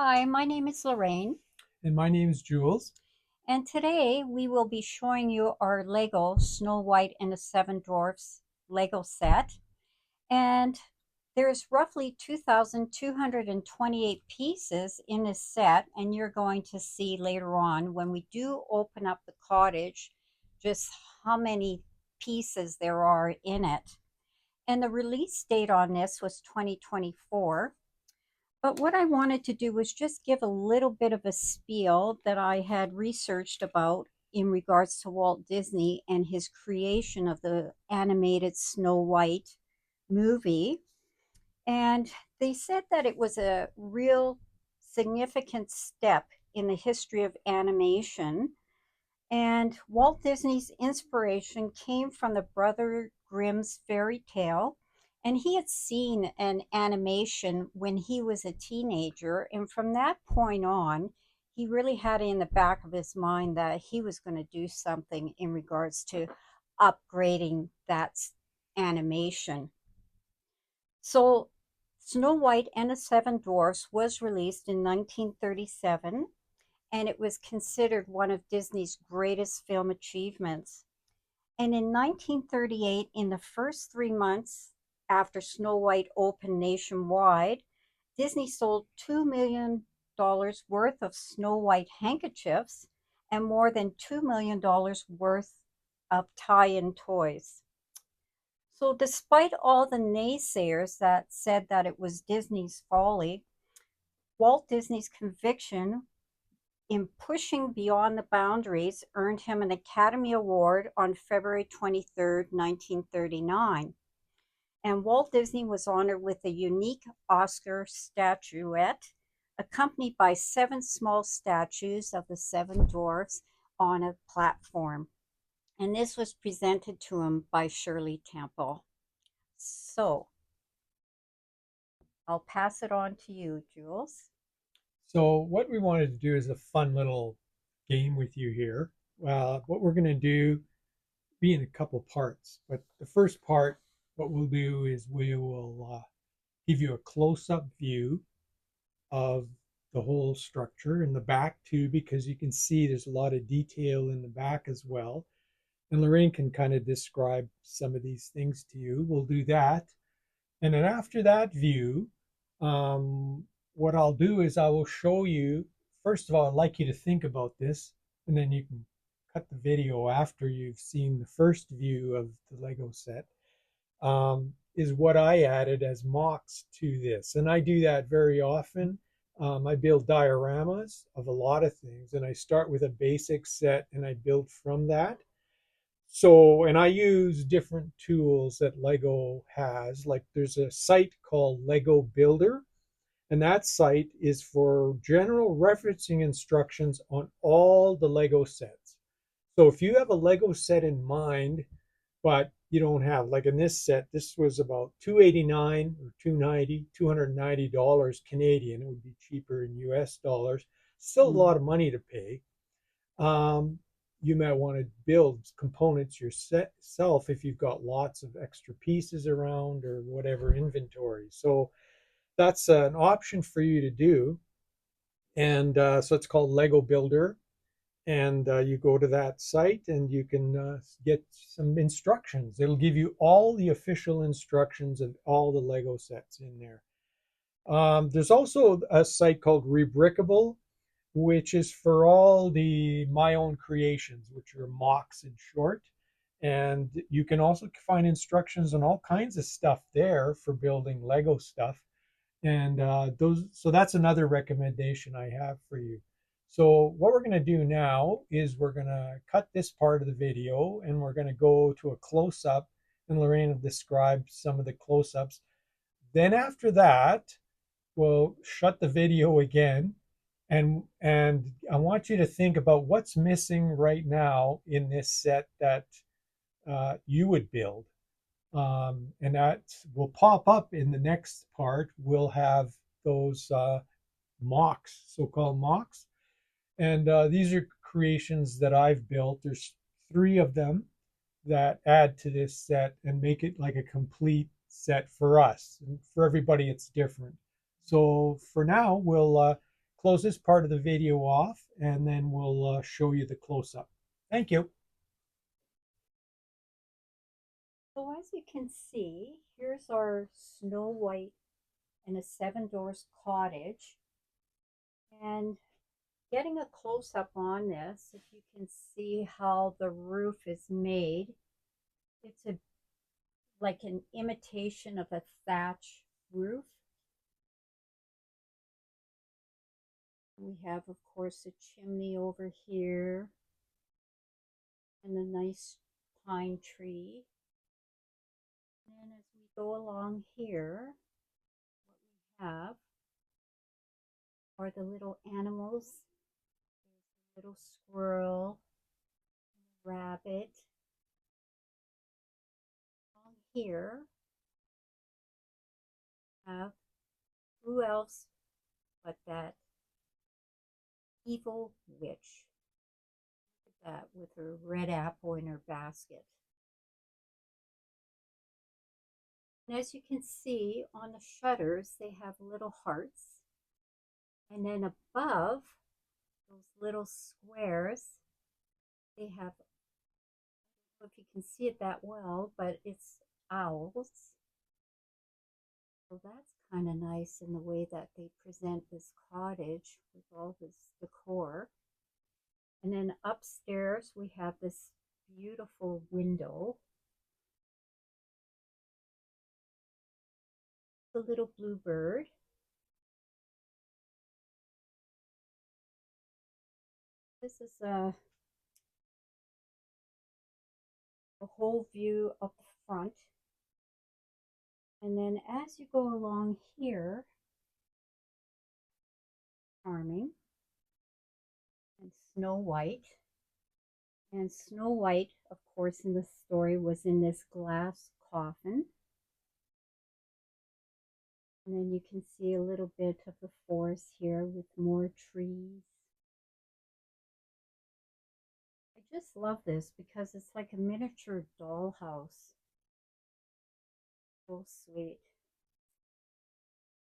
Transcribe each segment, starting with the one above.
Hi, my name is Lorraine, And my name is Jules. and today we will be showing you our Lego Snow White and the Seven Dwarfs Lego set. And there's roughly 2,228 pieces in this set, and you're going to see later on when we do open up the cottage just how many pieces there are in it. And the release date on this was 2024. But what I wanted to do was just give a little bit of a spiel that I had researched about in regards to Walt Disney and his creation of the animated Snow White movie. And they said that it was a real significant step in the history of animation, and Walt Disney's inspiration came from the Brother Grimm's fairy tale. And he had seen an animation when he was a teenager. And from that point on, he really had it in the back of his mind that he was going to do something in regards to upgrading that animation. So, Snow White and the Seven Dwarfs was released in 1937, and it was considered one of Disney's greatest film achievements. And in 1938, in the first 3 months after Snow White opened nationwide, Disney sold $2 million worth of Snow White handkerchiefs and more than $2 million worth of tie in toys. So, despite all the naysayers that said that it was Disney's folly, Walt Disney's conviction in pushing beyond the boundaries earned him an Academy Award on February 23rd, 1939. And Walt Disney was honored with a unique Oscar statuette, accompanied by seven small statues of the Seven Dwarfs on a platform. And this was presented to him by Shirley Temple. So I'll pass it on to you, Jules. So, what we wanted to do is a fun little game with you here. What we're going to do be in a couple parts, but the first part, what we'll do is we will give you a close-up view of the whole structure in the back too, because you can see there's a lot of detail in the back as well. And Lorraine can kind of describe some of these things to you. We'll do that. And then after that view, what I'll do is I will show you, first of all, I'd like you to think about this, and then you can cut the video after you've seen the first view of the Lego set, is what I added as mocks to this. And I do that very often. I build dioramas of a lot of things, and I start with a basic set and I build from that. So, and I use different tools that Lego has. Like there's a site called Lego Builder, and that site is for general referencing instructions on all the Lego sets. So if you have a Lego set in mind, but you don't have, like in this set, this was about 289 or 290, $290 Canadian. It would be cheaper in US dollars. Still a lot of money to pay. Um, you might want to build components yourself if you've got lots of extra pieces around or whatever inventory. So that's an option for you to do. And so it's called Lego Builder. And you go to that site and you can get some instructions. It'll give you all the official instructions of all the Lego sets in there. There's also a site called Rebrickable, which is for all the my own creations, which are mocks in short. And you can also find instructions on all kinds of stuff there for building Lego stuff. And so that's another recommendation I have for you. So what we're going to do now is we're going to cut this part of the video and we're going to go to a close-up, and Lorraine will describe some of the close-ups. Then after that, we'll shut the video again, and I want you to think about what's missing right now in this set that you would build. And that will pop up in the next part. We'll have those mocks, so-called mocks. And these are creations that I've built. There's three of them that add to this set and make it like a complete set for us. And for everybody, it's different. So for now, we'll close this part of the video off, and then we'll show you the close-up. Thank you. So as you can see, here's our Snow White and a Seven Dwarfs cottage. And getting a close-up on this, if you can see how the roof is made, it's like an imitation of a thatch roof. We have, of course, a chimney over here and a nice pine tree. And as we go along here, what we have are the little animals. There's a little squirrel, rabbit. Along here, have who else but that evil witch. Look at that with her red apple in her basket. And as you can see on the shutters, they have little hearts. And then above those little squares, they have, I don't know if you can see it that well, but it's owls. So that's kind of nice in the way that they present this cottage with all this decor. And then upstairs, we have this beautiful window. The little bluebird. This is a whole view of the front. And then as you go along here, Charming and Snow White. And Snow White, of course, in the story was in this glass coffin. And then you can see a little bit of the forest here with more trees. I just love this because it's like a miniature dollhouse. So sweet.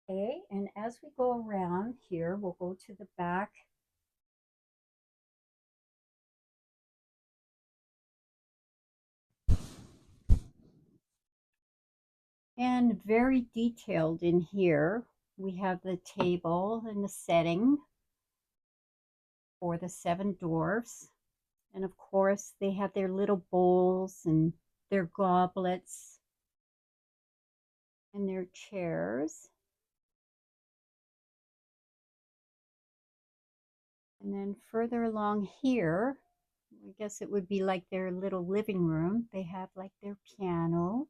Okay, and as we go around here, we'll go to the back. And very detailed in here, we have the table and the setting for the Seven Dwarfs. And of course, they have their little bowls and their goblets and their chairs. And then further along here, I guess it would be like their little living room. They have like their piano.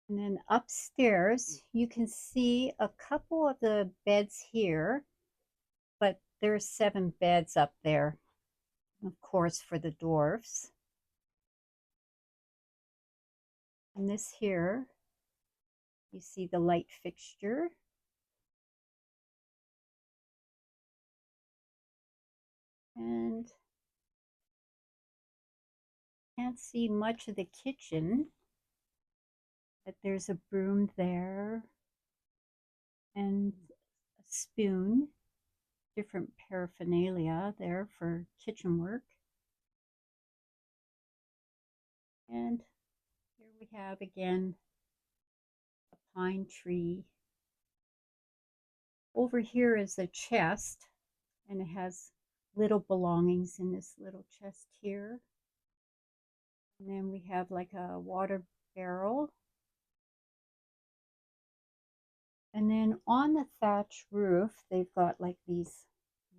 And then upstairs, you can see a couple of the beds here, but there's 7 beds up there, of course, for the dwarfs. And this here, you see the light fixture. And can't see much of the kitchen, but there's a broom there and a spoon, different paraphernalia there for kitchen work. And here we have again a pine tree. Over here is a chest, and it has little belongings in this little chest here. And then we have like a water barrel. And then on the thatch roof, they've got like these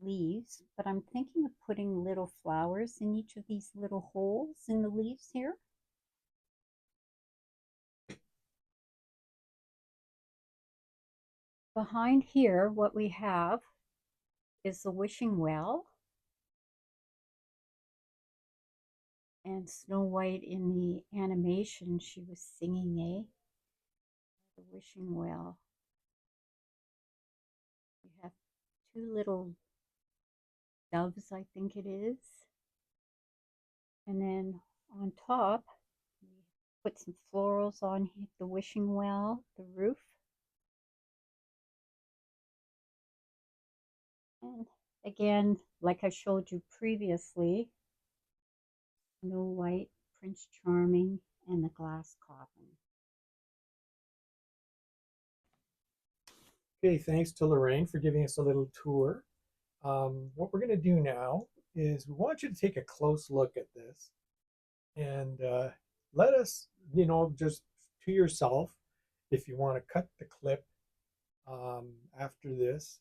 leaves, but I'm thinking of putting little flowers in each of these little holes in the leaves here. Behind here, what we have is the wishing well. And Snow White in the animation, she was singing the wishing well. We have 2 little doves, I think it is. And then on top, we put some florals on the wishing well, the roof. And again, like I showed you previously, Snow White, Prince Charming, and the glass coffin. Okay, thanks to Lorraine for giving us a little tour. What we're going to do now is we want you to take a close look at this and let us, just to yourself, if you want to cut the clip after this,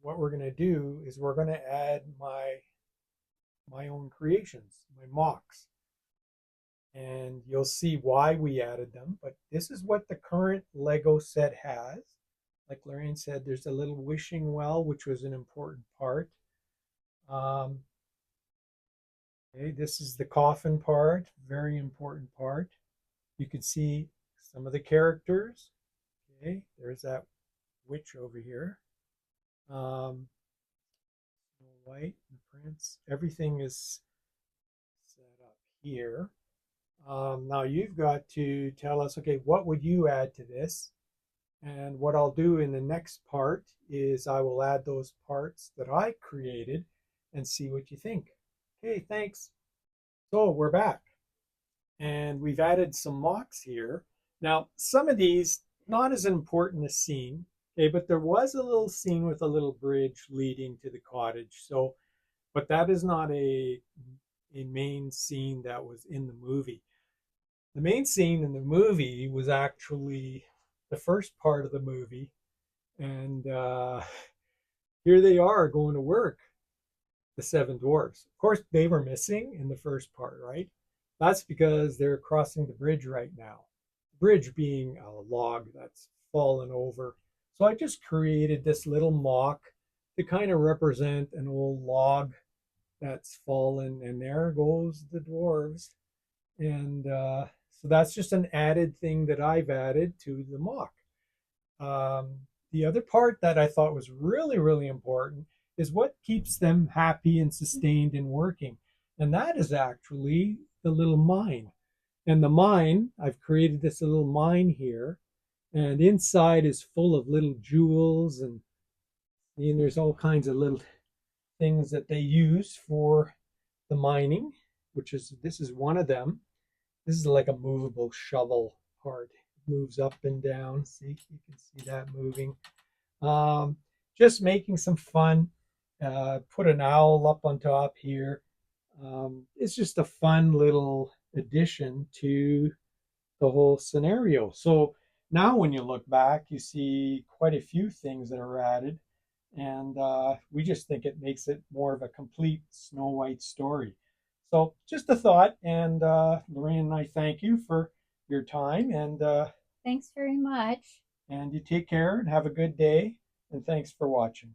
what we're going to do is we're going to add my own creations, my mocks, and you'll see why we added them. But this is what the current Lego set has. Like Lorraine said, there's a little wishing well, which was an important part. Um, okay, this is the coffin part, very important part. You can see some of the characters. Okay, there's that witch over here. Um, Snow White, the prince. Everything is set up here. Now you've got to tell us, okay, what would you add to this? And what I'll do in the next part is I will add those parts that I created and see what you think. Okay, thanks. So we're back and we've added some mocks here. Now, some of these, not as important a scene, okay, but there was a little scene with a little bridge leading to the cottage. So, but that is not a main scene that was in the movie. The main scene in the movie was actually the first part of the movie, and here they are going to work, the Seven Dwarfs. Of course, they were missing in the first part, right? That's because they're crossing the bridge right now. The bridge being a log that's fallen over. So I just created this little mock to kind of represent an old log that's fallen, and there goes the dwarves. And so that's just an added thing that I've added to the mock. Um, the other part that I thought was really, really important is what keeps them happy and sustained and working. And that is actually the little mine. And the mine, I've created this little mine here, and inside is full of little jewels and there's all kinds of little things that they use for the mining, which is this is one of them. This is like a movable shovel part. It moves up and down. See, you can see that moving. Um, just making some fun. Put an owl up on top here. It's just a fun little addition to the whole scenario. So now when you look back, you see quite a few things that are added. And we just think it makes it more of a complete Snow White story. So just a thought. And Lorraine and I thank you for your time. Thanks very much. And you take care and have a good day. And thanks for watching.